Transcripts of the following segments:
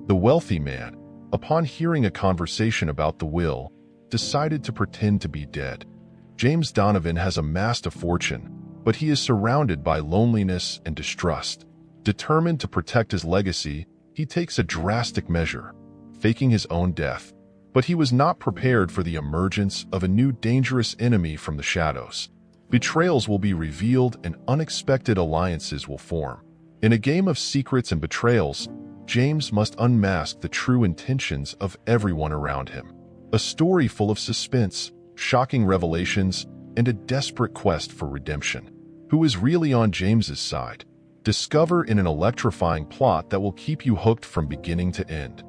The wealthy man, upon hearing a conversation about the will, decided to pretend to be dead. James Donovan has amassed a fortune, but he is surrounded by loneliness and distrust. Determined to protect his legacy, he takes a drastic measure, faking his own death. But he was not prepared for the emergence of a new dangerous enemy from the shadows. Betrayals will be revealed and unexpected alliances will form. In a game of secrets and betrayals, James must unmask the true intentions of everyone around him. A story full of suspense, shocking revelations, and a desperate quest for redemption. Who is really on James's side? Discover in an electrifying plot that will keep you hooked from beginning to end.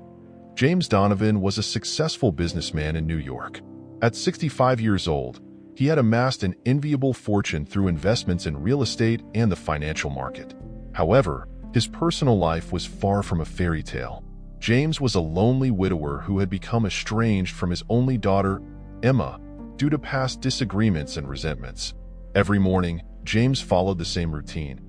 James Donovan was a successful businessman in New York. At 65 years old, he had amassed an enviable fortune through investments in real estate and the financial market. However, his personal life was far from a fairy tale. James was a lonely widower who had become estranged from his only daughter, Emma, due to past disagreements and resentments. Every morning, James followed the same routine.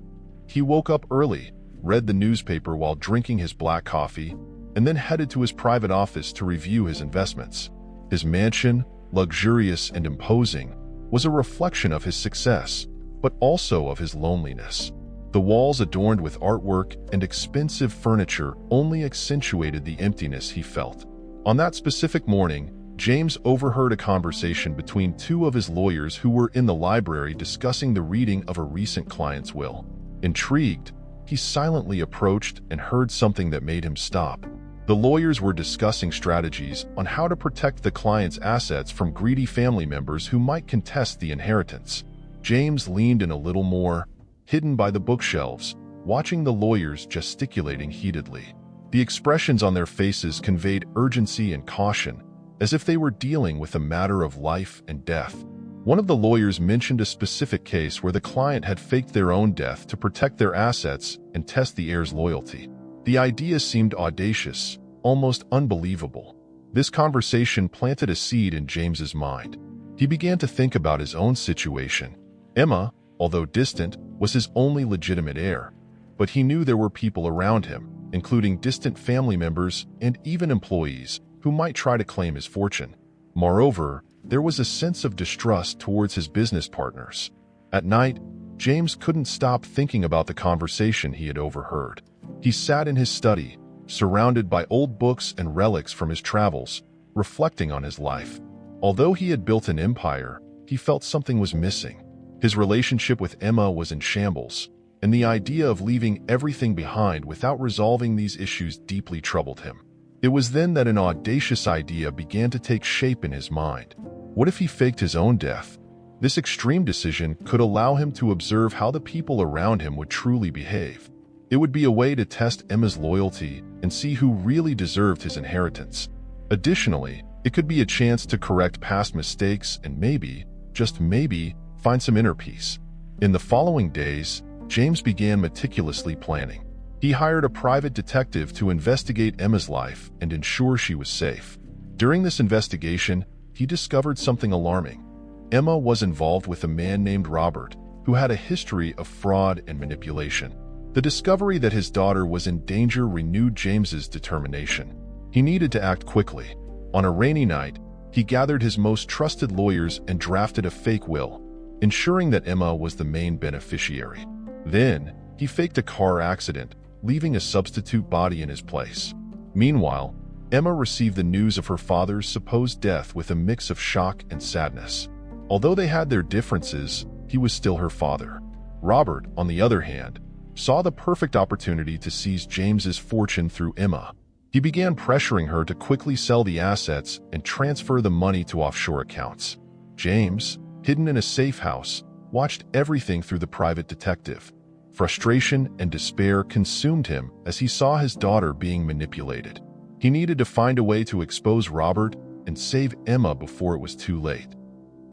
He woke up early, read the newspaper while drinking his black coffee, and then headed to his private office to review his investments. His mansion, luxurious and imposing, was a reflection of his success, but also of his loneliness. The walls adorned with artwork and expensive furniture only accentuated the emptiness he felt. On that specific morning, James overheard a conversation between two of his lawyers who were in the library discussing the reading of a recent client's will. Intrigued, he silently approached and heard something that made him stop. The lawyers were discussing strategies on how to protect the client's assets from greedy family members who might contest the inheritance. James leaned in a little more, hidden by the bookshelves, watching the lawyers gesticulating heatedly. The expressions on their faces conveyed urgency and caution, as if they were dealing with a matter of life and death. One of the lawyers mentioned a specific case where the client had faked their own death to protect their assets and test the heir's loyalty. The idea seemed audacious, almost unbelievable. This conversation planted a seed in James's mind. He began to think about his own situation. Emma, although distant, was his only legitimate heir, but he knew there were people around him, including distant family members and even employees, who might try to claim his fortune. Moreover, there was a sense of distrust towards his business partners. At night, James couldn't stop thinking about the conversation he had overheard. He sat in his study, surrounded by old books and relics from his travels, reflecting on his life. Although he had built an empire, he felt something was missing. His relationship with Emma was in shambles, and the idea of leaving everything behind without resolving these issues deeply troubled him. It was then that an audacious idea began to take shape in his mind. What if he faked his own death? This extreme decision could allow him to observe how the people around him would truly behave. It would be a way to test Emma's loyalty and see who really deserved his inheritance. Additionally, it could be a chance to correct past mistakes and maybe, just maybe, find some inner peace. In the following days, James began meticulously planning. He hired a private detective to investigate Emma's life and ensure she was safe. During this investigation, he discovered something alarming. Emma was involved with a man named Robert, who had a history of fraud and manipulation. The discovery that his daughter was in danger renewed James's determination. He needed to act quickly. On a rainy night, he gathered his most trusted lawyers and drafted a fake will, ensuring that Emma was the main beneficiary. Then, he faked a car accident, leaving a substitute body in his place. Meanwhile, Emma received the news of her father's supposed death with a mix of shock and sadness. Although they had their differences, he was still her father. Robert, on the other hand, saw the perfect opportunity to seize James's fortune through Emma. He began pressuring her to quickly sell the assets and transfer the money to offshore accounts. James, hidden in a safe house, watched everything through the private detective. Frustration and despair consumed him as he saw his daughter being manipulated. He needed to find a way to expose Robert and save Emma before it was too late.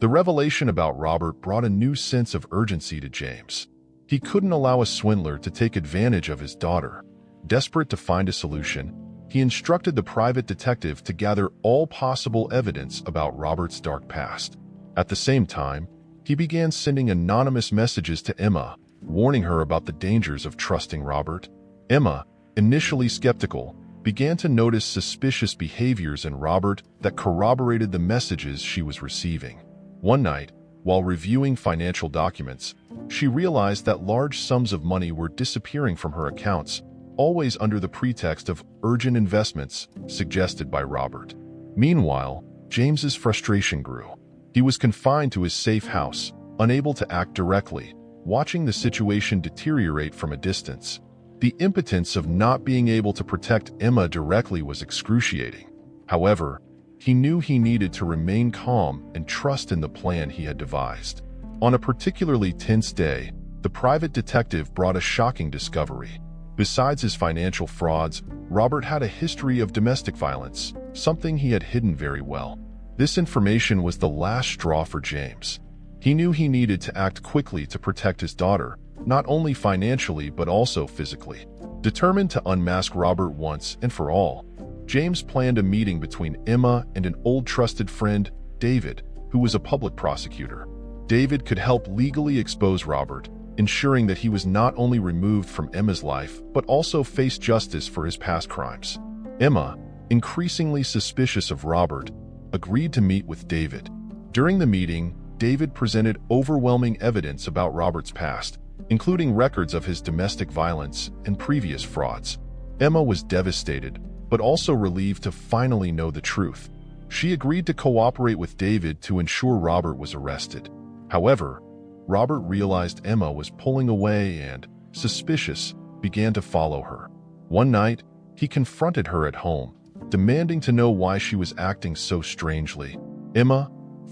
The revelation about Robert brought a new sense of urgency to James. He couldn't allow a swindler to take advantage of his daughter. Desperate to find a solution, he instructed the private detective to gather all possible evidence about Robert's dark past. At the same time, he began sending anonymous messages to Emma, warning her about the dangers of trusting Robert. Emma, initially skeptical, began to notice suspicious behaviors in Robert that corroborated the messages she was receiving. One night, while reviewing financial documents, she realized that large sums of money were disappearing from her accounts, always under the pretext of urgent investments suggested by Robert. Meanwhile, James's frustration grew. He was confined to his safe house, unable to act directly, watching the situation deteriorate from a distance. The impotence of not being able to protect Emma directly was excruciating. However, he knew he needed to remain calm and trust in the plan he had devised. On a particularly tense day, the private detective brought a shocking discovery. Besides his financial frauds, Robert had a history of domestic violence, something he had hidden very well. This information was the last straw for James. He knew he needed to act quickly to protect his daughter, not only financially but also physically. Determined to unmask Robert once and for all, James planned a meeting between Emma and an old trusted friend, David, who was a public prosecutor. David could help legally expose Robert, ensuring that he was not only removed from Emma's life but also faced justice for his past crimes. Emma, increasingly suspicious of Robert, agreed to meet with David. During the meeting, David presented overwhelming evidence about Robert's past, including records of his domestic violence and previous frauds. Emma was devastated, but also relieved to finally know the truth. She agreed to cooperate with David to ensure Robert was arrested. However, Robert realized Emma was pulling away and, suspicious, began to follow her. One night, he confronted her at home, demanding to know why she was acting so strangely. Emma,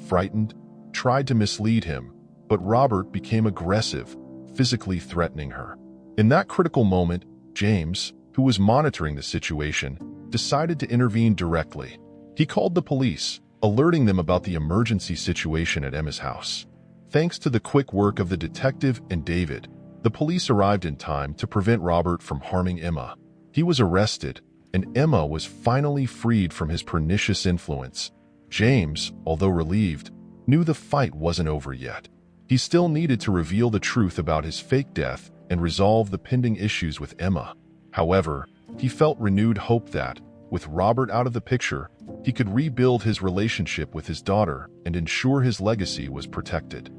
frightened, tried to mislead him, but Robert became aggressive, physically threatening her. In that critical moment, James, who was monitoring the situation, decided to intervene directly. He called the police, alerting them about the emergency situation at Emma's house. Thanks to the quick work of the detective and David, the police arrived in time to prevent Robert from harming Emma. He was arrested, and Emma was finally freed from his pernicious influence. James, although relieved, knew the fight wasn't over yet. He still needed to reveal the truth about his fake death and resolve the pending issues with Emma. However, he felt renewed hope that, with Robert out of the picture, he could rebuild his relationship with his daughter and ensure his legacy was protected.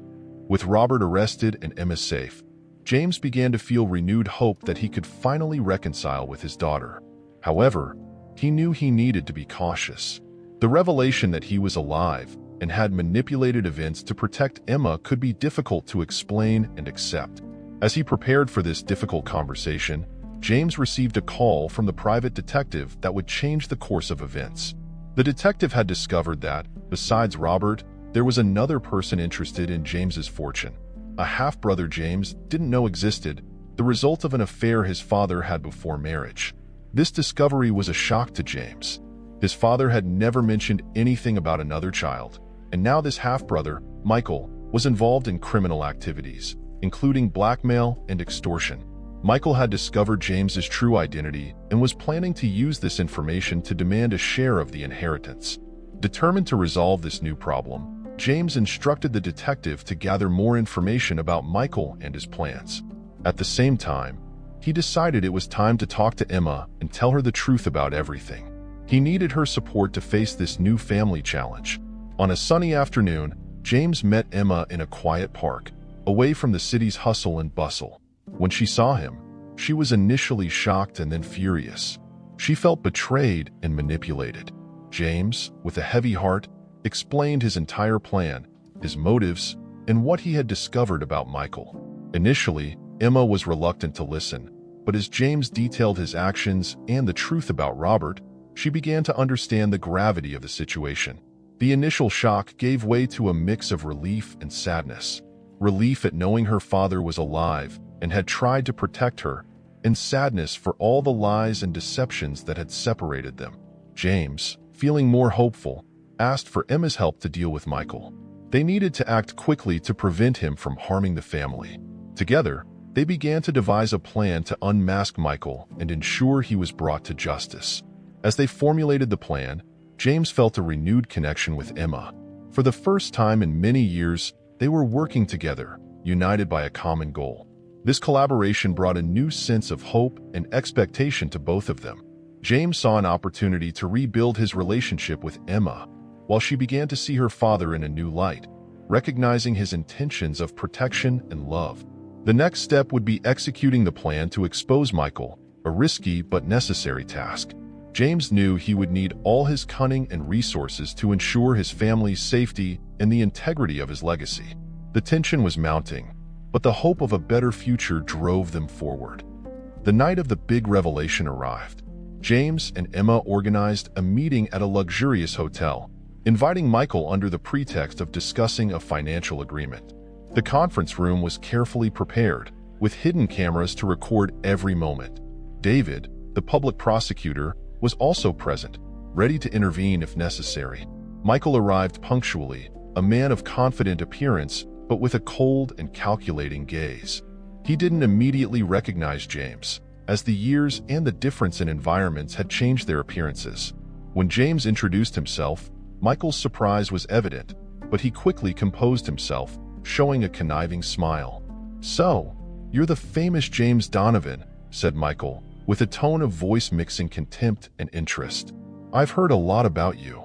With Robert arrested and Emma safe, James began to feel renewed hope that he could finally reconcile with his daughter. However, he knew he needed to be cautious. The revelation that he was alive and had manipulated events to protect Emma could be difficult to explain and accept. As he prepared for this difficult conversation, James received a call from the private detective that would change the course of events. The detective had discovered that, besides Robert, there was another person interested in James's fortune. A half-brother James didn't know existed, the result of an affair his father had before marriage. This discovery was a shock to James. His father had never mentioned anything about another child, and now this half-brother, Michael, was involved in criminal activities, including blackmail and extortion. Michael had discovered James's true identity and was planning to use this information to demand a share of the inheritance. Determined to resolve this new problem, James instructed the detective to gather more information about Michael and his plans. At the same time, he decided it was time to talk to Emma and tell her the truth about everything. He needed her support to face this new family challenge. On a sunny afternoon, James met Emma in a quiet park, away from the city's hustle and bustle. When she saw him, she was initially shocked and then furious. She felt betrayed and manipulated. James, with a heavy heart, explained his entire plan, his motives, and what he had discovered about Michael. Initially, Emma was reluctant to listen, but as James detailed his actions and the truth about Robert, she began to understand the gravity of the situation. The initial shock gave way to a mix of relief and sadness. Relief at knowing her father was alive and had tried to protect her, and sadness for all the lies and deceptions that had separated them. James, feeling more hopeful, asked for Emma's help to deal with Michael. They needed to act quickly to prevent him from harming the family. Together, they began to devise a plan to unmask Michael and ensure he was brought to justice. As they formulated the plan, James felt a renewed connection with Emma. For the first time in many years, they were working together, united by a common goal. This collaboration brought a new sense of hope and expectation to both of them. James saw an opportunity to rebuild his relationship with Emma, while she began to see her father in a new light, recognizing his intentions of protection and love. The next step would be executing the plan to expose Michael, a risky but necessary task. James knew he would need all his cunning and resources to ensure his family's safety and the integrity of his legacy. The tension was mounting, but the hope of a better future drove them forward. The night of the big revelation arrived. James and Emma organized a meeting at a luxurious hotel, inviting Michael under the pretext of discussing a financial agreement. The conference room was carefully prepared, with hidden cameras to record every moment. David, the public prosecutor, was also present, ready to intervene if necessary. Michael arrived punctually, a man of confident appearance, but with a cold and calculating gaze. He didn't immediately recognize James, as the years and the difference in environments had changed their appearances. When James introduced himself, Michael's surprise was evident, but he quickly composed himself, showing a conniving smile. "So, you're the famous James Donovan," said Michael, with a tone of voice mixing contempt and interest. "I've heard a lot about you."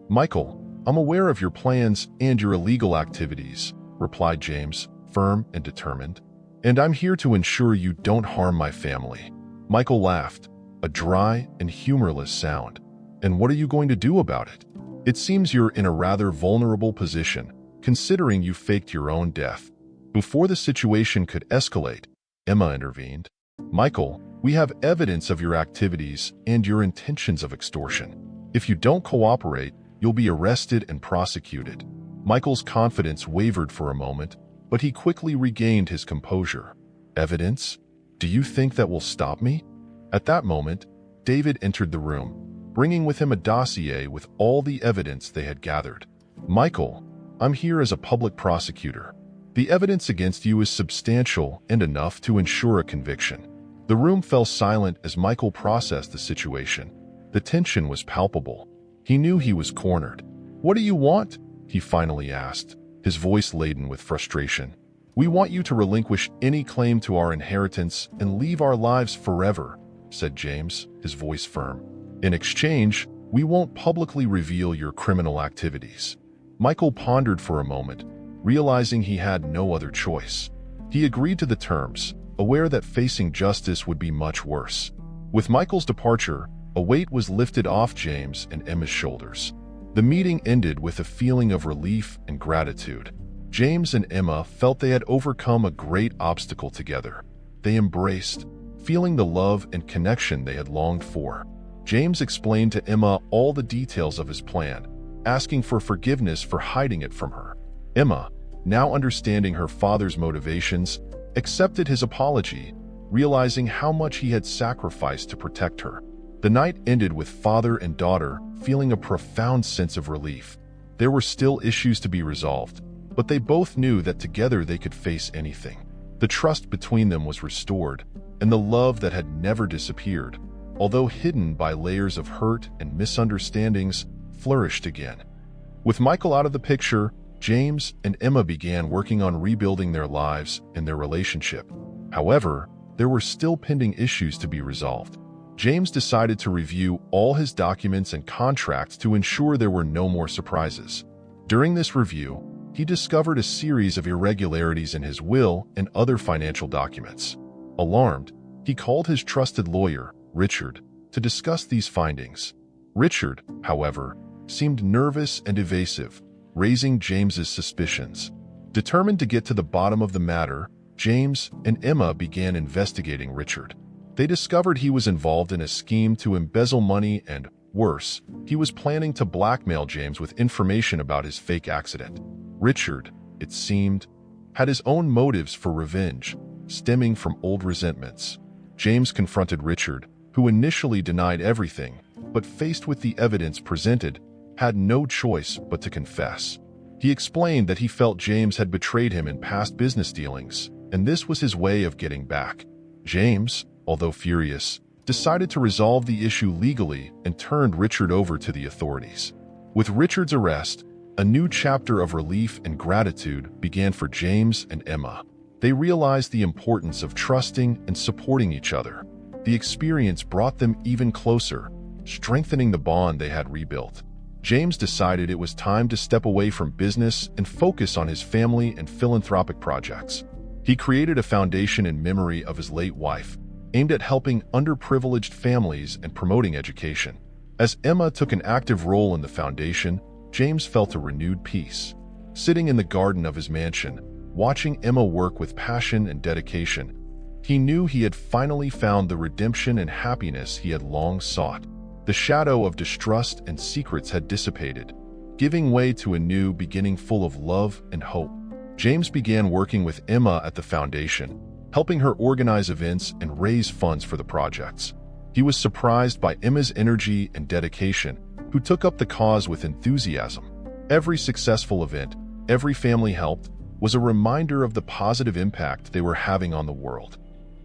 "Michael, I'm aware of your plans and your illegal activities," replied James, firm and determined. "And I'm here to ensure you don't harm my family." Michael laughed, a dry and humorless sound. "And what are you going to do about it? It seems you're in a rather vulnerable position, considering you faked your own death." Before the situation could escalate, Emma intervened. "Michael, we have evidence of your activities and your intentions of extortion. If you don't cooperate, you'll be arrested and prosecuted." Michael's confidence wavered for a moment, but he quickly regained his composure. "Evidence? Do you think that will stop me?" At that moment, David entered the room, bringing with him a dossier with all the evidence they had gathered. "Michael, I'm here as a public prosecutor. The evidence against you is substantial and enough to ensure a conviction." The room fell silent as Michael processed the situation. The tension was palpable. He knew he was cornered. "What do you want?" he finally asked, his voice laden with frustration. "We want you to relinquish any claim to our inheritance and leave our lives forever," said James, his voice firm. "In exchange, we won't publicly reveal your criminal activities." Michael pondered for a moment, realizing he had no other choice. He agreed to the terms, aware that facing justice would be much worse. With Michael's departure, a weight was lifted off James and Emma's shoulders. The meeting ended with a feeling of relief and gratitude. James and Emma felt they had overcome a great obstacle together. They embraced, feeling the love and connection they had longed for. James explained to Emma all the details of his plan, asking for forgiveness for hiding it from her. Emma, now understanding her father's motivations, accepted his apology, realizing how much he had sacrificed to protect her. The night ended with father and daughter feeling a profound sense of relief. There were still issues to be resolved, but they both knew that together they could face anything. The trust between them was restored, and the love that had never disappeared, although hidden by layers of hurt and misunderstandings, flourished again. With Michael out of the picture, James and Emma began working on rebuilding their lives and their relationship. However, there were still pending issues to be resolved. James decided to review all his documents and contracts to ensure there were no more surprises. During this review, he discovered a series of irregularities in his will and other financial documents. Alarmed, he called his trusted lawyer, Richard, to discuss these findings. Richard, however, seemed nervous and evasive, raising James's suspicions. Determined to get to the bottom of the matter, James and Emma began investigating Richard. They discovered he was involved in a scheme to embezzle money and, worse, he was planning to blackmail James with information about his fake accident. Richard, it seemed, had his own motives for revenge, stemming from old resentments. James confronted Richard, who initially denied everything, but faced with the evidence presented, had no choice but to confess. He explained that he felt James had betrayed him in past business dealings, and this was his way of getting back. James, although furious, decided to resolve the issue legally and turned Richard over to the authorities. With Richard's arrest, a new chapter of relief and gratitude began for James and Emma. They realized the importance of trusting and supporting each other. the experience brought them even closer, strengthening the bond they had rebuilt. James decided it was time to step away from business and focus on his family and philanthropic projects. He created a foundation in memory of his late wife, aimed at helping underprivileged families and promoting education. As Emma took an active role in the foundation, James felt a renewed peace. Sitting in the garden of his mansion, watching Emma work with passion and dedication, he knew he had finally found the redemption and happiness he had long sought. The shadow of distrust and secrets had dissipated, giving way to a new beginning full of love and hope. James began working with Emma at the foundation, helping her organize events and raise funds for the projects. He was surprised by Emma's energy and dedication, who took up the cause with enthusiasm. Every successful event, every family helped, was a reminder of the positive impact they were having on the world.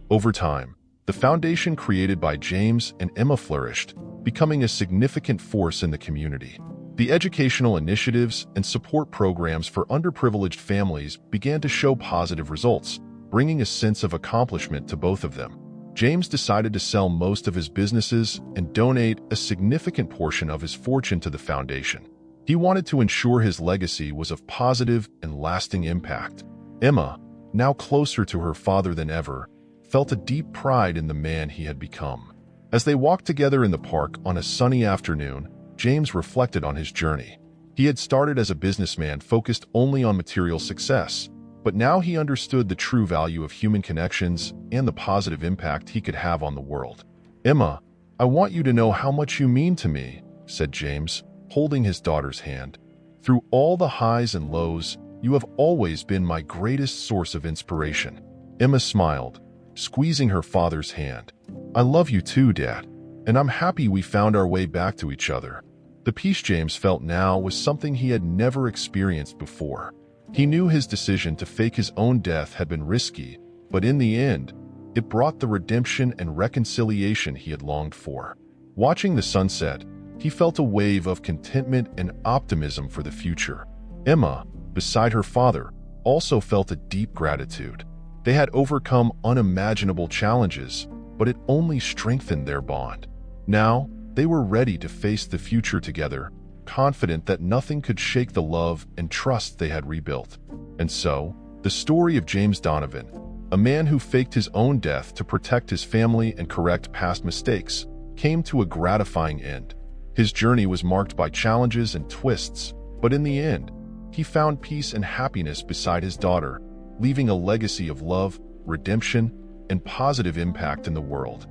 Over time, the foundation created by James and Emma flourished, becoming a significant force in the community. The educational initiatives and support programs for underprivileged families began to show positive results, bringing a sense of accomplishment to both of them. James decided to sell most of his businesses and donate a significant portion of his fortune to the foundation. He wanted to ensure his legacy was of positive and lasting impact. Emma, now closer to her father than ever, felt a deep pride in the man he had become. As they walked together in the park on a sunny afternoon, James reflected on his journey. He had started as a businessman focused only on material success, but now he understood the true value of human connections and the positive impact he could have on the world. "Emma, I want you to know how much you mean to me," said James, holding his daughter's hand. "Through all the highs and lows, you have always been my greatest source of inspiration." Emma smiled, squeezing her father's hand. "I love you too, Dad, and I'm happy we found our way back to each other." The peace James felt now was something he had never experienced before. He knew his decision to fake his own death had been risky, but in the end, it brought the redemption and reconciliation he had longed for. Watching the sunset, he felt a wave of contentment and optimism for the future. Emma, beside her father, also felt a deep gratitude. They had overcome unimaginable challenges, but it only strengthened their bond. Now, they were ready to face the future together, confident that nothing could shake the love and trust they had rebuilt. And so, the story of James Donovan, a man who faked his own death to protect his family and correct past mistakes, came to a gratifying end. His journey was marked by challenges and twists, but in the end, he found peace and happiness beside his daughter, leaving a legacy of love, redemption, and positive impact in the world.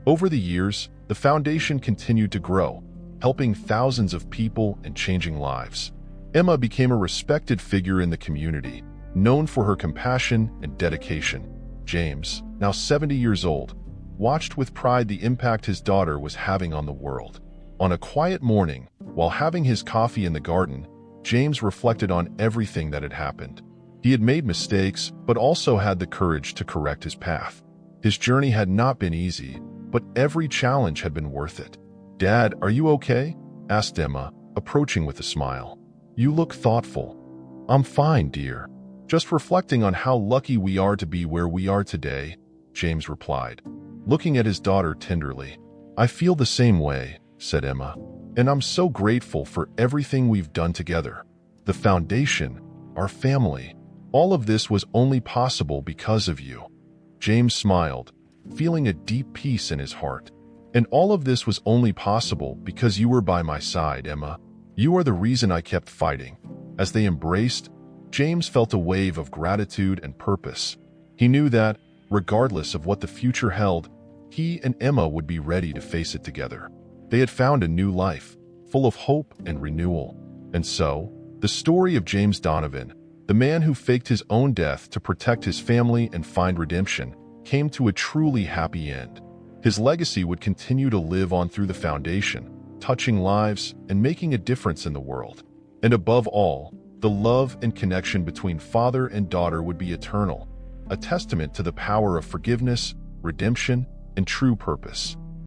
Over the years, the foundation continued to grow, helping thousands of people and changing lives. Emma became a respected figure in the community, known for her compassion and dedication. James, now 70 years old, watched with pride the impact his daughter was having on the world. On a quiet morning, while having his coffee in the garden, James reflected on everything that had happened. He had made mistakes, but also had the courage to correct his path. His journey had not been easy, but every challenge had been worth it. "Dad, are you okay?" asked Emma, approaching with a smile. "You look thoughtful." "I'm fine, dear. Just reflecting on how lucky we are to be where we are today," James replied, looking at his daughter tenderly. "I feel the same way," said Emma, "and I'm so grateful for everything we've done together. The foundation, our family, all of this was only possible because of you." James smiled, feeling a deep peace in his heart. "And all of this was only possible because you were by my side, Emma. You are the reason I kept fighting." As they embraced, James felt a wave of gratitude and purpose. He knew that, regardless of what the future held, he and Emma would be ready to face it together. They had found a new life, full of hope and renewal. And so, the story of James Donovan, the man who faked his own death to protect his family and find redemption, came to a truly happy end. His legacy would continue to live on through the foundation, touching lives and making a difference in the world. And above all, the love and connection between father and daughter would be eternal, a testament to the power of forgiveness, redemption, and true purpose.